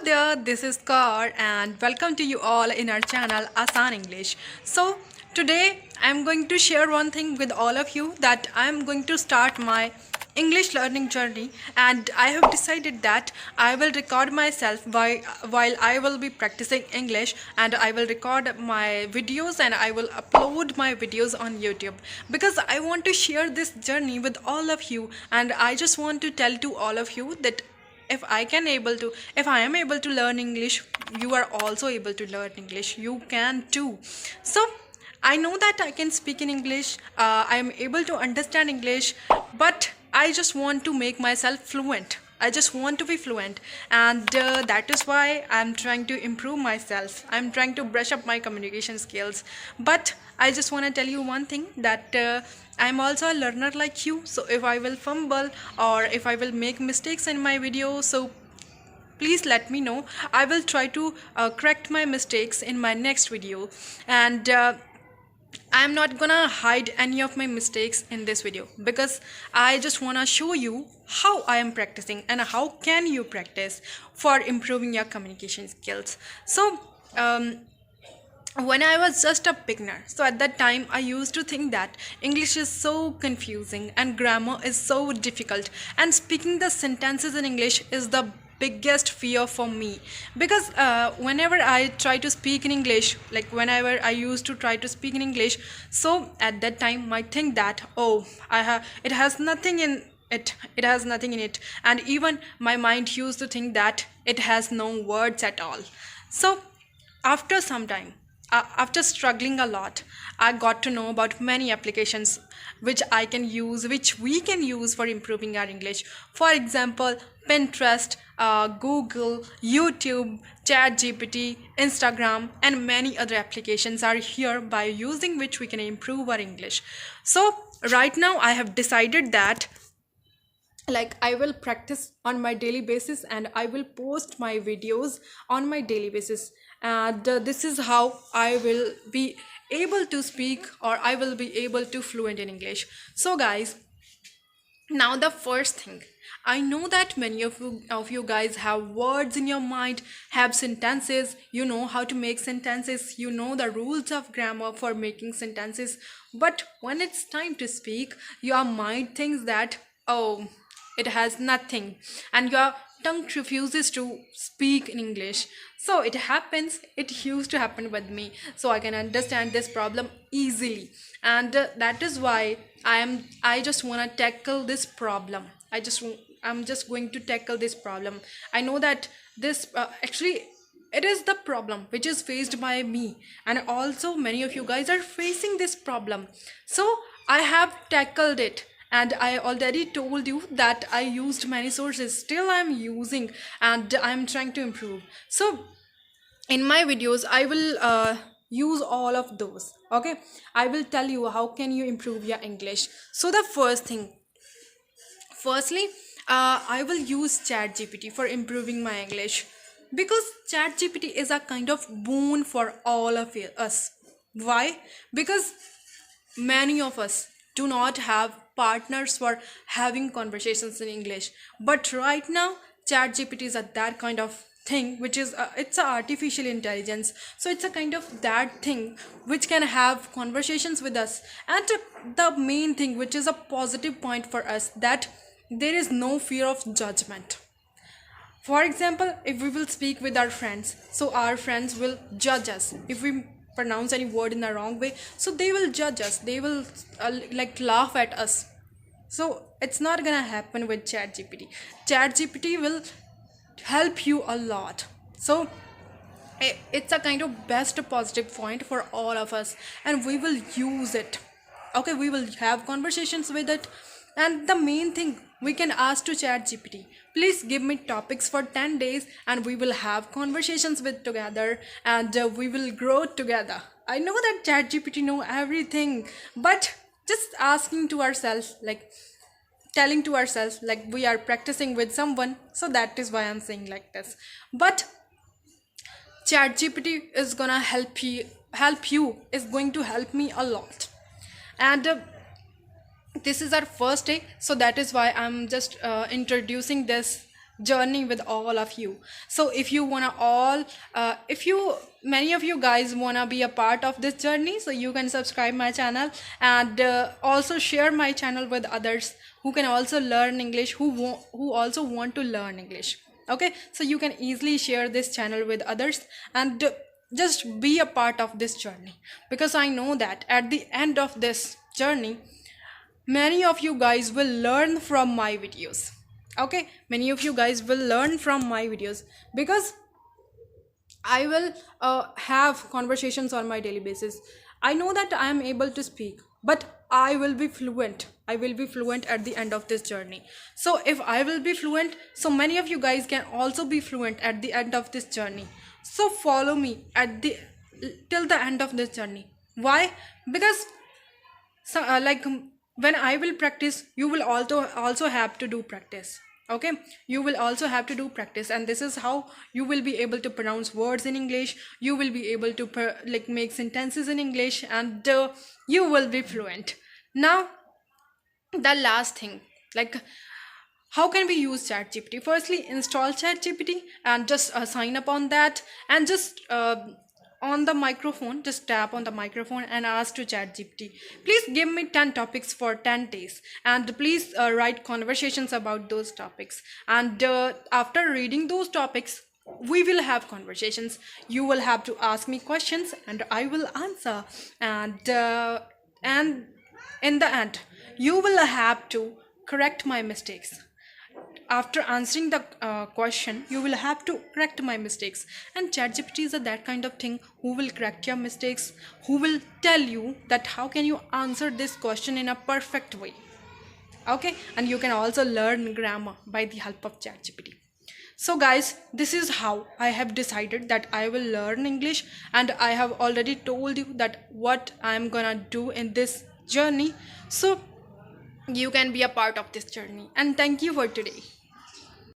there, this is Kar and welcome to you all in our channel Aasan English. So today I'm going to share one thing with all of you, that I'm going to start my English learning journey, and I have decided that I will record myself while I will be practicing English, and I will record my videos and I will upload my videos on YouTube, because I want to share this journey with all of you. And I just want to tell to all of you that if I am able to learn English, you are also able to learn English. You can too. So I know that I can speak in English, I am able to understand English, but I just want to make myself fluent. I just want to be fluent, and that is why I'm trying to improve myself. I'm trying to brush up my communication skills. But I just want to tell you one thing, that I'm also a learner like you. So if I will fumble or if I will make mistakes in my video, so please let me know. I will try to correct my mistakes in my next video, and I'm not gonna hide any of my mistakes in this video, because I just wanna show you how I am practicing and how can you practice for improving your communication skills. So when I was just a beginner, so at that time I used to think that English is so confusing and grammar is so difficult, and speaking the sentences in English is the biggest fear for me, because whenever I try to speak in English, like whenever I used to try to speak in English, so at that time I think that, oh, it has nothing in it has nothing in it, and even my mind used to think that it has no words at all. So after some time, after struggling a lot, I got to know about many applications which we can use for improving our English. For example, Pinterest, Google, YouTube, ChatGPT, Instagram, and many other applications are here, by using which we can improve our English. So right now I have decided that, like, I will practice on my daily basis and I will post my videos on my daily basis, and this is how I will be able to speak, or I will be able to fluent in English. So guys, now the first thing, I know that many of you guys have words in your mind, have sentences, you know how to make sentences, you know the rules of grammar for making sentences, but when it's time to speak, your mind thinks that, oh, it has nothing, and your tongue refuses to speak in English. So it used to happen with me, so I can understand this problem easily, and that is why I just want to tackle this problem. I'm just going to tackle this problem. I know that this actually it is the problem which is faced by me, and also many of you guys are facing this problem. So I have tackled it, and I already told you that I used many sources, still I'm using, and I'm trying to improve. So in my videos I will use all of those. Okay, I will tell you how can you improve your English. So the firstly, I will use ChatGPT for improving my English, because ChatGPT is a kind of boon for all of us. Why? Because many of us do not have partners for having conversations in English, but right now ChatGPT is a that kind of thing, which is it's a artificial intelligence. So it's a kind of that thing which can have conversations with us, and the main thing which is a positive point for us, that there is no fear of judgment. For example, if we will speak with our friends, so our friends will judge us if we pronounce any word in the wrong way, so they will judge us, they will like laugh at us. So it's not gonna happen with ChatGPT. ChatGPT will help you a lot. So it's a kind of best positive point for all of us, and we will use it. Okay, we will have conversations with it, and the main thing, we can ask to ChatGPT, please give me topics for 10 days, and we will have conversations with together, and we will grow together. I know that ChatGPT know everything, but just asking to ourselves, like telling to ourselves, like we are practicing with someone. So that is why I'm saying like this. But ChatGPT is gonna help you is going to help me a lot, and this is our first day, so that is why I'm just introducing this journey with all of you. So if you wanna all if you many of you guys wanna be a part of this journey, so you can subscribe my channel, and also share my channel with others who can also learn English, who also want to learn English. Okay, so you can easily share this channel with others, and just be a part of this journey, because I know that at the end of this journey, many of you guys will learn from my videos. Okay, many of you guys will learn from my videos, because I will have conversations on my daily basis. I know that I am able to speak, but I will be fluent. I will be fluent at the end of this journey. So if I will be fluent, so many of you guys can also be fluent at the end of this journey. So follow me at the till the end of this journey. Why? Because so when I will practice, you will also have to do practice. Okay, you will also have to do practice, and this is how you will be able to pronounce words in English. You will be able to make sentences in English, and you will be fluent. Now the last thing, like, how can we use ChatGPT? Firstly, install ChatGPT and just sign up on that, and just on the microphone, just tap on the microphone and ask to ChatGPT, please give me 10 topics for 10 days, and please write conversations about those topics. And after reading those topics, we will have conversations. You will have to ask me questions, and I will answer. And in the end, you will have to correct my mistakes. After answering the question, you will have to correct my mistakes, and ChatGPT is that kind of thing who will correct your mistakes, who will tell you that how can you answer this question in a perfect way. Okay, and you can also learn grammar by the help of ChatGPT. So guys, this is how I have decided that I will learn English, and I have already told you that what I am gonna do in this journey. So you can be a part of this journey, and thank you for today.